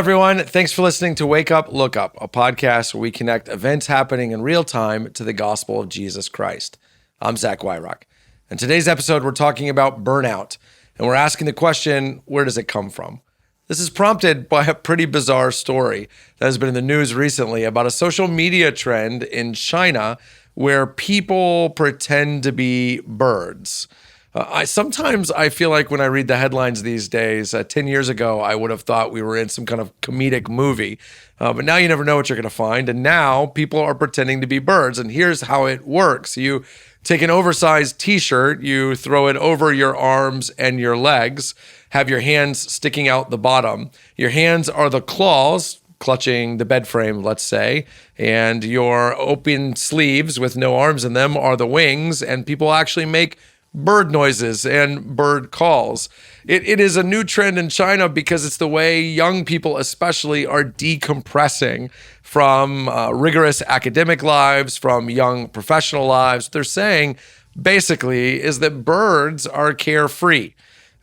everyone. Thanks for listening to Wake Up, Look Up, a podcast where we connect events happening in real time to the gospel of Jesus Christ. I'm Zach Wyrock. In today's episode, we're talking about burnout, and we're asking the question, where does it come from? This is prompted by a pretty bizarre story that has been in the news recently about a social media trend in China where people pretend to be birds. Sometimes I feel like when I read the headlines these days, 10 years ago, I would have thought we were in some kind of comedic movie. But now you never know what you're going to find. And now people are pretending to be birds. And here's how it works. You take an oversized t-shirt, you throw it over your arms and your legs, have your hands sticking out the bottom. Your hands are the claws, clutching the bed frame, let's say, and your open sleeves with no arms in them are the wings, and people actually make bird noises and bird calls. It is a new trend in China because it's the way young people especially are decompressing from rigorous academic lives, from young professional lives. What they're saying basically is that birds are carefree.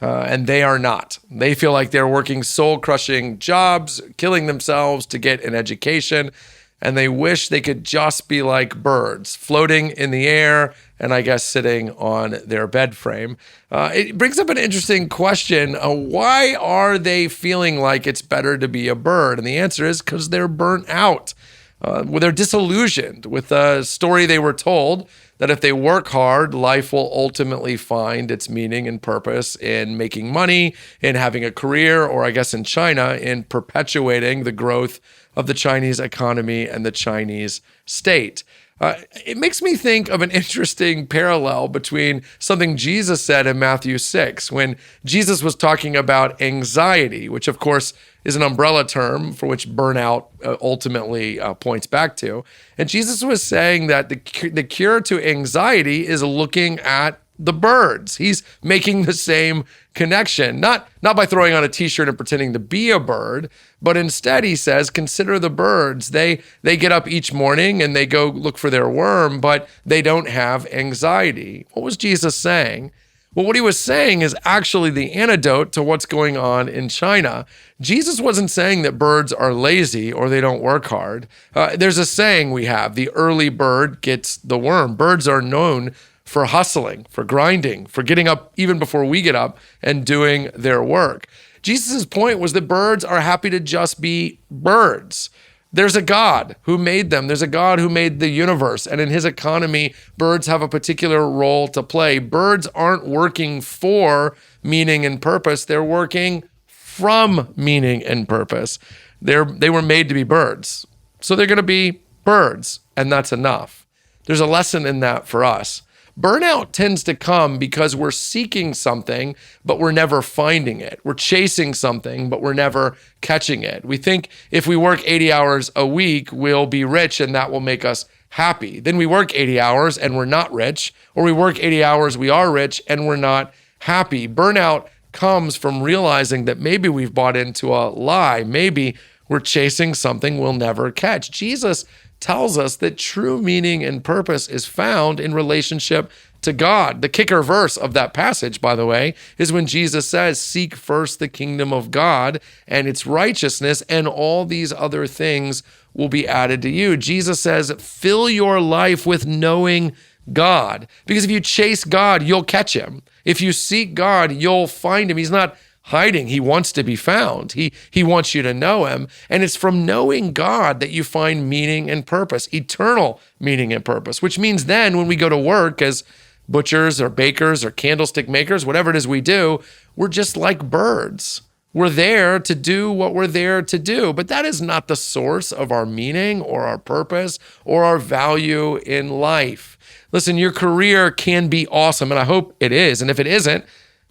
And they are not. They feel like they're working soul-crushing jobs, killing themselves to get an education, and they wish they could just be like birds, floating in the air and I guess sitting on their bed frame. It brings up an interesting question. Why are they feeling like it's better to be a bird? And the answer is because they're burnt out. They're disillusioned with the story they were told that if they work hard, life will ultimately find its meaning and purpose in making money, in having a career, or I guess in China, in perpetuating the growth of the Chinese economy and the Chinese state. It makes me think of an interesting parallel between something Jesus said in Matthew 6, when Jesus was talking about anxiety, which of course is an umbrella term for which burnout ultimately points back to. And Jesus was saying that the cure to anxiety is looking at the birds. He's making the same connection, not by throwing on a t-shirt and pretending to be a bird, but instead he says, consider the birds. They get up each morning and they go look for their worm, but they don't have anxiety. What was Jesus saying? Well, what he was saying is actually the antidote to what's going on in China. Jesus wasn't saying that birds are lazy or they don't work hard. There's a saying we have, the early bird gets the worm. Birds are known for hustling, for grinding, for getting up even before we get up and doing their work. Jesus' point was that birds are happy to just be birds. There's a God who made them. There's a God who made the universe. And in his economy, birds have a particular role to play. Birds aren't working for meaning and purpose. They're working from meaning and purpose. They were made to be birds. So they're going to be birds, and that's enough. There's a lesson in that for us. Burnout tends to come because we're seeking something, but we're never finding it. We're chasing something, but we're never catching it. We think if we work 80 hours a week, we'll be rich and that will make us happy. Then we work 80 hours and we're not rich, or we work 80 hours, we are rich and we're not happy. Burnout comes from realizing that maybe we've bought into a lie. Maybe we're chasing something we'll never catch. Jesus tells us that true meaning and purpose is found in relationship to God. The kicker verse of that passage, by the way, is when Jesus says, seek first the kingdom of God and its righteousness, and all these other things will be added to you. Jesus says, fill your life with knowing God, because if you chase God, you'll catch him. If you seek God, you'll find him. He's not hiding. He wants to be found. He wants you to know him. And it's from knowing God that you find meaning and purpose, eternal meaning and purpose, which means then when we go to work as butchers or bakers or candlestick makers, whatever it is we do, we're just like birds. We're there to do what we're there to do. But that is not the source of our meaning or our purpose or our value in life. Listen, your career can be awesome, and I hope it is. And if it isn't,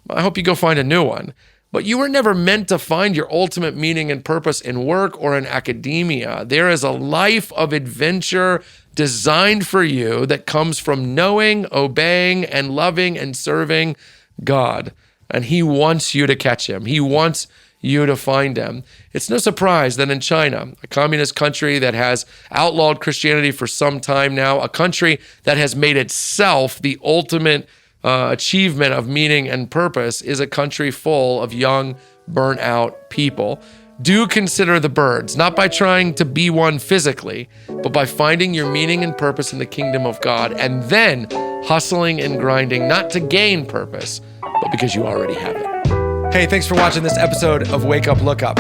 I hope you go find a new one. But you were never meant to find your ultimate meaning and purpose in work or in academia. There is a life of adventure designed for you that comes from knowing, obeying, and loving and serving God. And he wants you to catch him. He wants you to find him. It's no surprise that in China, a communist country that has outlawed Christianity for some time now, a country that has made itself the ultimate achievement of meaning and purpose, is a country full of young, burnt out people. Do consider the birds, not by trying to be one physically, but by finding your meaning and purpose in the kingdom of God, and then hustling and grinding, not to gain purpose, but because you already have it. Hey, thanks for watching this episode of Wake Up, Look Up.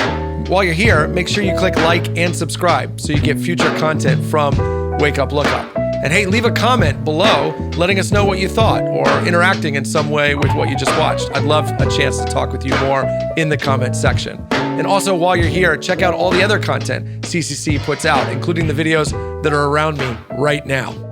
While you're here, make sure you click like and subscribe so you get future content from Wake Up, Look Up. And hey, leave a comment below letting us know what you thought or interacting in some way with what you just watched. I'd love a chance to talk with you more in the comment section. And also, while you're here, check out all the other content CCC puts out, including the videos that are around me right now.